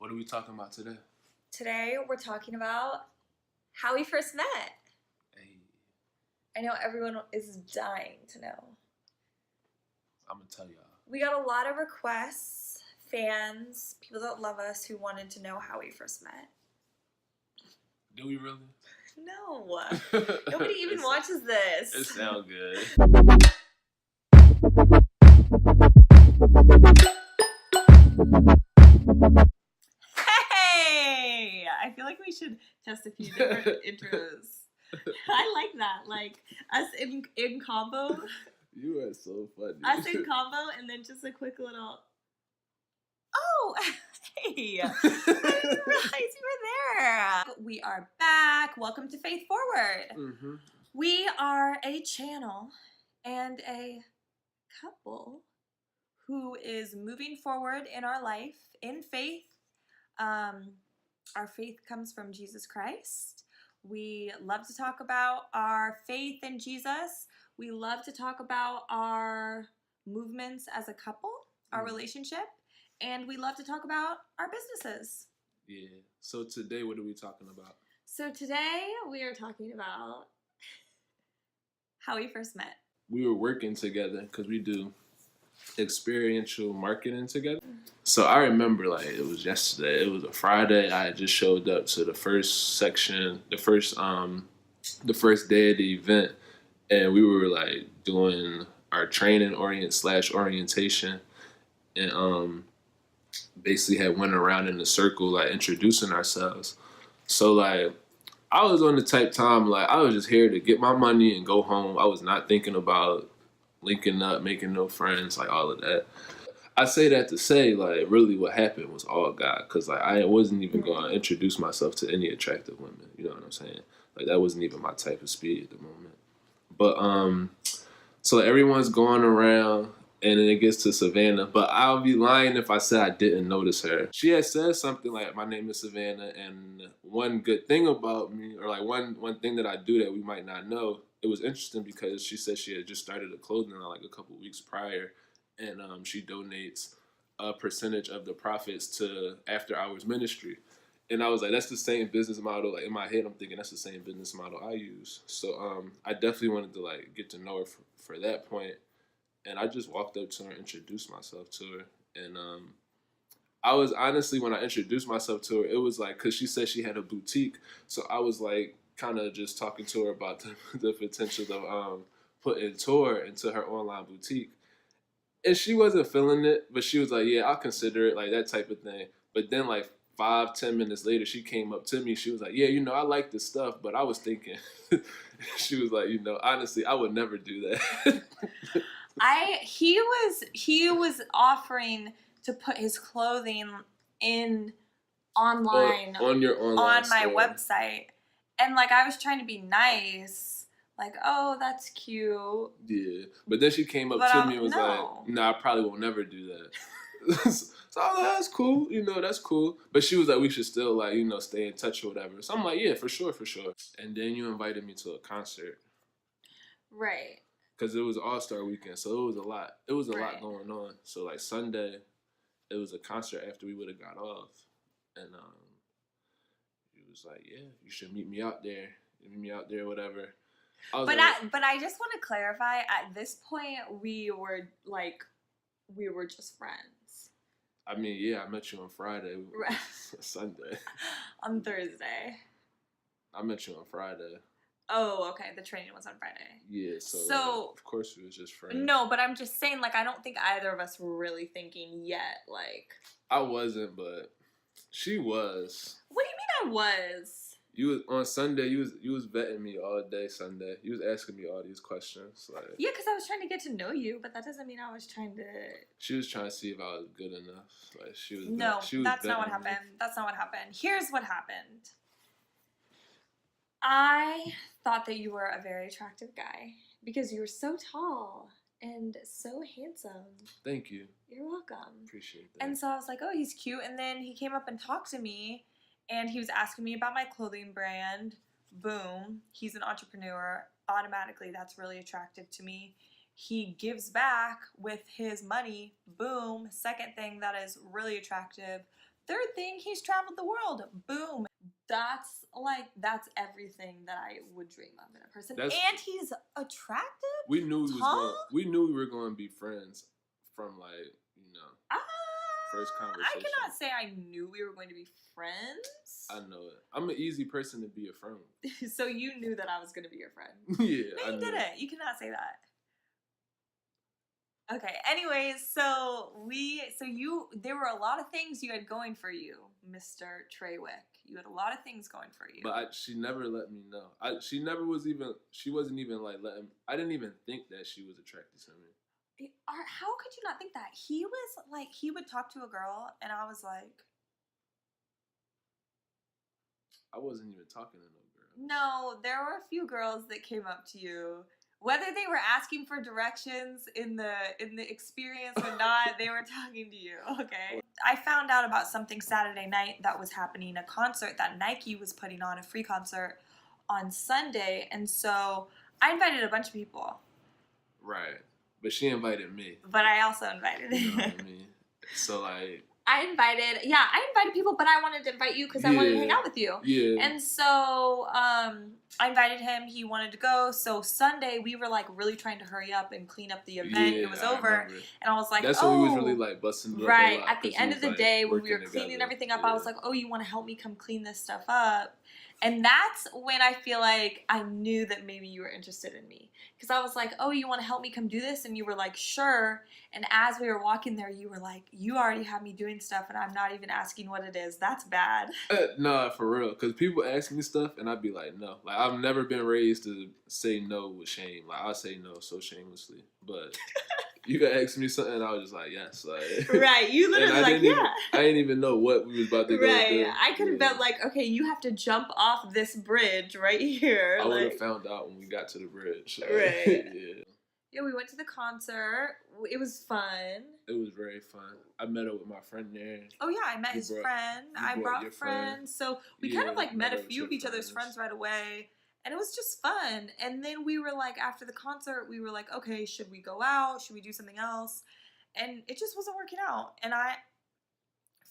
What are we talking about today? Today we're talking about how we first met. Hey, I know everyone is dying to know. I'm gonna tell y'all. We got a lot of requests, fans, people that love us who wanted to know how we first met. Do we really? No. Nobody even watches this. It sounds good. Hey! I feel like we should test a few different intros. I like that. Like us in combo. You are so funny. Us in combo and then just a quick little... Oh! Hey! I didn't realize you were there. We are back. Welcome to Faith Forward. Mm-hmm. We are a channel and a couple who is moving forward in our life in faith. Our faith comes from Jesus Christ. We love to talk about our faith in Jesus. We love to talk about our movements as a couple, our relationship, and we love to talk about our businesses. Yeah. So today, what are we talking about? So today we are talking about how we first met. We were working together because we do experiential marketing together. So I remember, like, it was yesterday. It was a Friday. I had just showed up to the first section, the first day of the event, and we were like doing our training orientation, and basically had went around in a circle like introducing ourselves. So like I was on the type time like I was just here to get my money and go home. I was not thinking about linking up, making no friends, like all of that. I say that to say, like, really what happened was all God. Because, like, I wasn't even going to introduce myself to any attractive women. You know what I'm saying? Like, that wasn't even my type of speed at the moment. But, so everyone's going around, and then it gets to Savannah. But I'll be lying if I said I didn't notice her. She had said something like, my name is Savannah, and one good thing about me, or, like, one thing that I do that we might not know, it was interesting because she said she had just started a clothing line, like, a couple weeks prior. And she donates a percentage of the profits to after hours ministry. And I was like, that's the same business model. Like in my head, I'm thinking that's the same business model I use. So I definitely wanted to like get to know her for that point. And I just walked up to her and introduced myself to her. And I was honestly, when I introduced myself to her, it was like, cause she said she had a boutique. So I was like kind of just talking to her about the potential of putting tour into her online boutique. And she wasn't feeling it, but she was like, yeah, I'll consider it, like that type of thing. But then like 5-10 minutes later, she came up to me. She was like, yeah, I like this stuff, but I was thinking, she was like, honestly, I would never do that. He was offering to put his clothing in online on your online on my store. website. And like I was trying to be nice. Like, oh, that's cute. Yeah. But then she came up to me and was like, nah, I probably will never do that. So I was like, that's cool. That's cool. But she was like, we should still, like, stay in touch or whatever. So I'm like, yeah, for sure. And then you invited me to a concert. Right. Because it was All-Star Weekend. So it was a lot. It was a lot going on. So, like, Sunday, it was a concert after we would have got off. And he was like, yeah, you should meet me out there. Whatever. But I just want to clarify, at this point, we were just friends. I mean, yeah, I met you on Friday. Right. Sunday. On Thursday. I met you on Friday. Oh, okay. The training was on Friday. Yeah, so of course we was just friends. No, but I'm just saying, like, I don't think either of us were really thinking yet, like... I wasn't, but she was. What do you mean I was? You was on Sunday. You was vetting me all day Sunday. You was asking me all these questions, like. Yeah, because I was trying to get to know you, but that doesn't mean I was trying to. She was trying to see if I was good enough. Like she was. No, that's not what me. happened. That's not what happened. Here's what happened. I thought that you were a very attractive guy because you were so tall and so handsome. Thank you. You're welcome. Appreciate that. And so I was like, oh, he's cute. And then he came up and talked to me. And he was asking me about my clothing brand. Boom. He's an entrepreneur. Automatically, that's really attractive to me. He gives back with his money. Boom. Second thing that is really attractive. Third thing, he's traveled the world. Boom. That's everything that I would dream of in a person. And he's attractive. We knew we were going to be friends from first conversation. I cannot say I knew we were going to be friends. I know it. I'm an easy person to be a friend with. So you knew that I was going to be your friend. Yeah, no, you didn't. You cannot say that. Okay. Anyways, there were a lot of things you had going for you, Mr. Treywick. You had a lot of things going for you. But she never let me know. She wasn't even like letting. I didn't even think that she was attracted to me. How could you not think that? He was like, he would talk to a girl, and I was like, I wasn't even talking to no girl. No, there were a few girls that came up to you. Whether they were asking for directions in the experience or not, they were talking to you, okay? I found out about something Saturday night that was happening, a concert that Nike was putting on, a free concert on Sunday, and so I invited a bunch of people. Right. But she invited me. But I also invited You know what I mean? So, like... I invited people, but I wanted to invite you because I wanted to hang out with you. Yeah. And so I invited him. He wanted to go. So Sunday, we were like really trying to hurry up and clean up the event. It was over. And I was like, that's when we was really like busting it up. Right. At the end of the day, when we were cleaning everything up, I was like, oh, you want to help me come clean this stuff up? And that's when I feel like I knew that maybe you were interested in me. Because I was like, oh, you want to help me come do this? And you were like, sure. And as we were walking there, you were like, you already have me doing stuff and I'm not even asking what it is. That's bad. Nah, for real. Because people ask me stuff and I'd be like, no. Like, I've never been raised to say no with shame. Like, I say no so shamelessly. But... you could ask me something, and I was just like, yes. Like, right. You literally like, yeah. I didn't even know what we was about to go through. Right. I could have been like, okay, you have to jump off this bridge right here. I would have found out when we got to the bridge. Right. Yeah. Yeah, we went to the concert. It was fun. It was very fun. I met up with my friend there. Oh, yeah. I met his friend. I brought friends. So we kind of like met a few of each other's friends right away. And it was just fun. And then we were like, after the concert, we were like, okay, should we go out? Should we do something else? And it just wasn't working out. And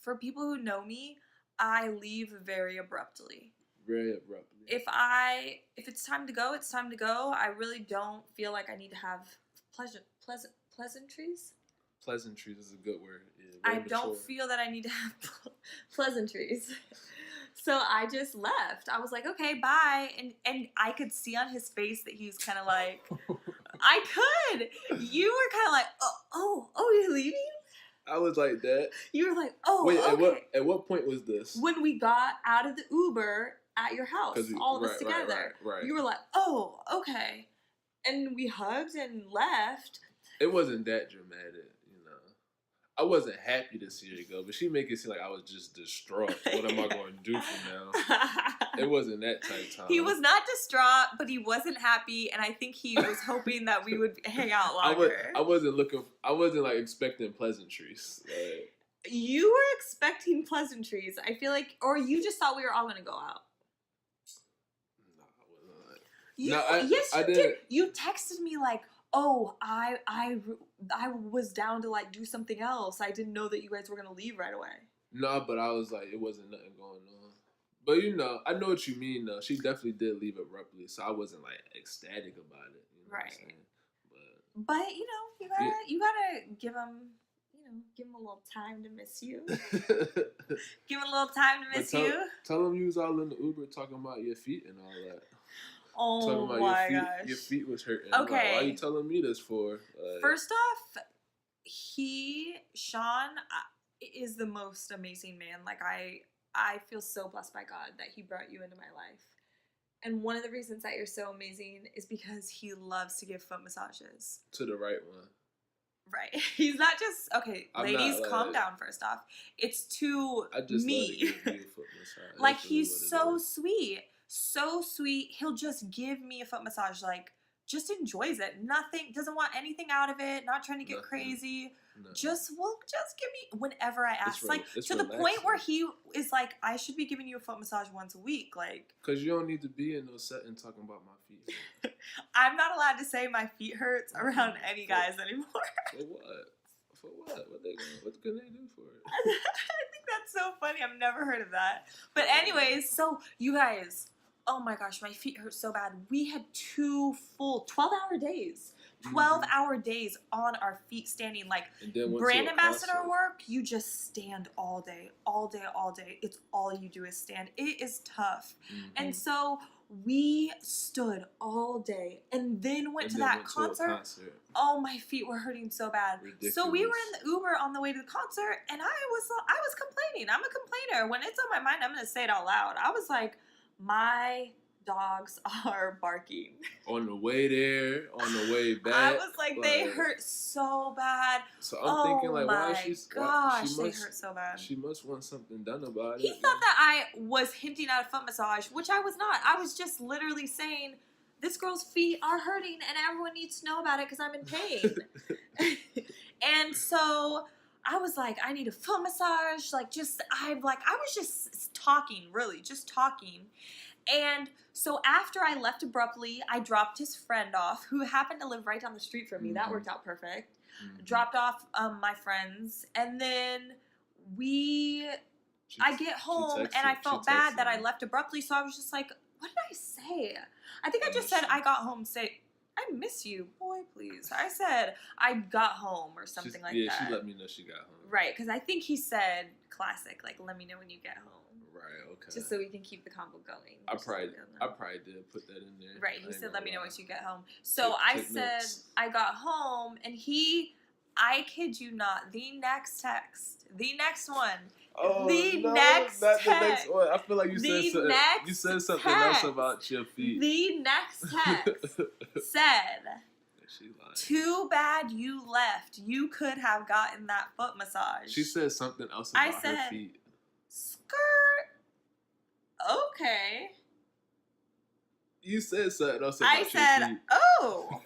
for people who know me, I leave very abruptly. Very abruptly. If it's time to go, it's time to go. I really don't feel like I need to have pleasantries. Pleasantries is a good word. Yeah, I don't feel that I need to have pleasantries. So I just left. I was like, okay, bye. And I could see on his face that he was kind of like, I could. You were kind of like, oh, you're leaving? I was like that. You were like, oh, wait, okay. At what point was this? When we got out of the Uber at your house, all of us together. Right. You were like, oh, okay. And we hugged and left. It wasn't that dramatic. I wasn't happy to see her go, but she make it seem like I was just distraught. What am I going to do from now? It wasn't that type time. He was not distraught, but he wasn't happy, and I think he was hoping that we would hang out longer. I wasn't like expecting pleasantries. Like, you were expecting pleasantries. I feel like, or you just thought we were all going to go out. No, I wasn't. Yes, you did. You texted me like, oh, I was down to like do something else. I didn't know that you guys were gonna leave right away. No, but I was like, it wasn't nothing going on. But I know what you mean though. She definitely did leave abruptly, so I wasn't like ecstatic about it. Right. But you gotta give him. Give him a little time to miss you. Give him a little time to miss you. Tell him you was all in the Uber talking about your feet and all that. Oh my gosh. Your feet was hurting. Okay. Like, why are you telling me this for? First off, Shawn is the most amazing man. Like I feel so blessed by God that he brought you into my life. And one of the reasons that you're so amazing is because he loves to give foot massages. To the right one. Right. He's not just, okay, ladies, calm down first off. It's to I just me. Love to give you a foot massage. Like, he's so sweet. So sweet. He'll just give me a foot massage, like, just enjoys it. Nothing, doesn't want anything out of it, not trying to get crazy. Just give me whenever I ask. Like, to the point where he is like, I should be giving you a foot massage once a week. Like, because you don't need to be in no setting talking about my feet. I'm not allowed to say my feet hurts around any guys anymore. For what? For what? What can they do for it? I think that's so funny. funny. I've never heard of that. But anyways, so you guys, oh my gosh, my feet hurt so bad. We had 2 full 12-hour days. 12-hour days on our feet standing. Like, brand ambassador work, you just stand all day, all day, all day. It's all you do is stand. It is tough. And so we stood all day and then went to that concert. Oh, my feet were hurting so bad. Ridiculous. So we were in the Uber on the way to the concert, and I was complaining. I'm a complainer. When it's on my mind, I'm going to say it out loud. I was like, my dogs are barking. On the way there, on the way back. I was like, they hurt so bad. So I'm thinking, like, why they hurt so bad. She must want something done about it. He thought that I was hinting at a foot massage, which I was not. I was just literally saying, this girl's feet are hurting and everyone needs to know about it because I'm in pain. And so I was like, I need a foot massage. I was just talking, really, just talking. And so after I left abruptly, I dropped his friend off, who happened to live right down the street from me. That worked out perfect. Dropped off my friends, and then I get home, and I felt bad that I left abruptly, so I was just like, what did I say? I think I just said I got home safe. I miss you, boy, please. I said I got home or something like that. Yeah, she let me know she got home. Right, because I think he said classic, like, let me know when you get home. Right, okay. Just so we can keep the convo going. I probably did put that in there. Right, he said, let me know once you get home. So I said notes. I got home, and I kid you not, the next one. Oh, next one. I feel like you said something else about your feet. The next text said, too bad you left. You could have gotten that foot massage. She said something else about her feet. Skirt. Okay. You said something else about your feet. I said, oh.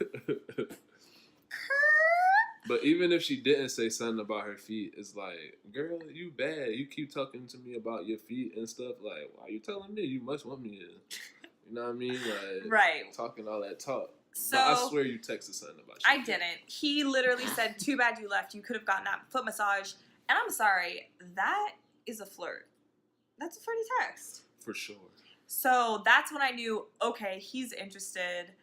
But even if she didn't say something about her feet, it's like, girl, you bad. You keep talking to me about your feet and stuff. Like, why are you telling me? You must want me to. You know what I mean? Like, right. Talking all that talk. So, but I swear you texted something about your feet. Didn't. He literally said, too bad you left. You could have gotten that foot massage. And I'm sorry. That is a flirt. That's a flirty text. For sure. So that's when I knew, okay, he's interested.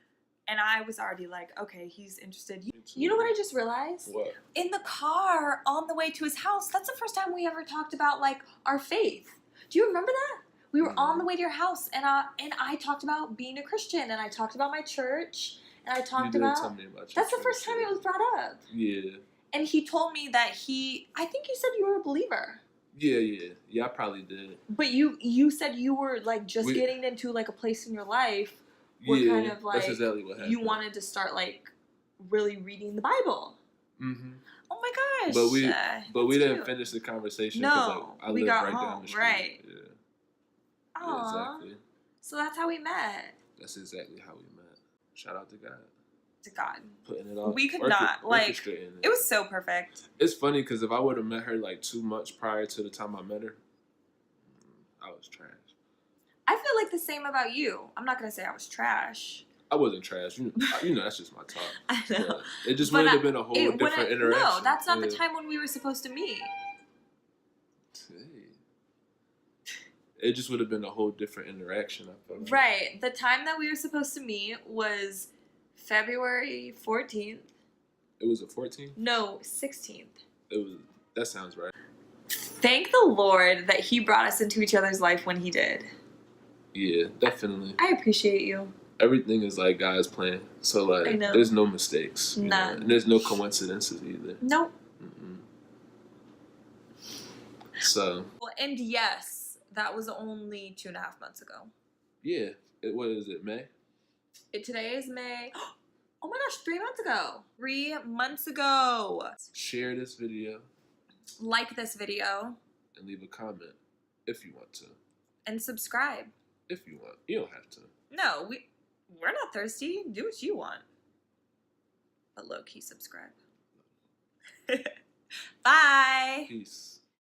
And I was already like, okay, he's interested. You know what I just realized? What? In the car on the way to his house, that's the first time we ever talked about, like, our faith. Do you remember that? We were on the way to your house, and I talked about being a Christian, and I talked about my church, and I talked about... Tell me about that's the first time it was brought up. Yeah. And he told me that I think you said you were a believer. Yeah, I probably did. But you said you were, like, getting into, like, a place in your life where kind of, like, that's exactly what happened. You wanted to start, like, really reading the Bible. Mm-hmm. Oh my gosh. But we didn't finish the conversation because, like, I lived right down the street. Right. Yeah. Yeah, exactly. So that's how we met. That's exactly how we met. Shout out to God. To God. Putting it off. We could not, like, it was so perfect. It's funny because if I would have met her, like, too much prior to the time I met her, I was trash. I feel like the same about you. I'm not going to say I was trash. I wasn't trash. You know, that's just my talk. I know. But it just would have been a whole different interaction. No, that's not the time when we were supposed to meet. It just would have been a whole different interaction, I feel like. Right. The time that we were supposed to meet was February 14th. It was the 14th? No, 16th. That sounds right. Thank the Lord that he brought us into each other's life when he did. Yeah, definitely. I appreciate you. Everything is like God's plan. So, like, there's no mistakes. None. And there's no coincidences either. Nope. Mm-mm. So. Well, and yes, that was only 2.5 months ago. Yeah. What is it, May? Today is May. Oh my gosh, 3 months ago. 3 months ago. Share this video. Like this video. And leave a comment if you want to. And subscribe. If you want. You don't have to. No, we're not thirsty. Do what you want. But low-key subscribe. Bye. Peace.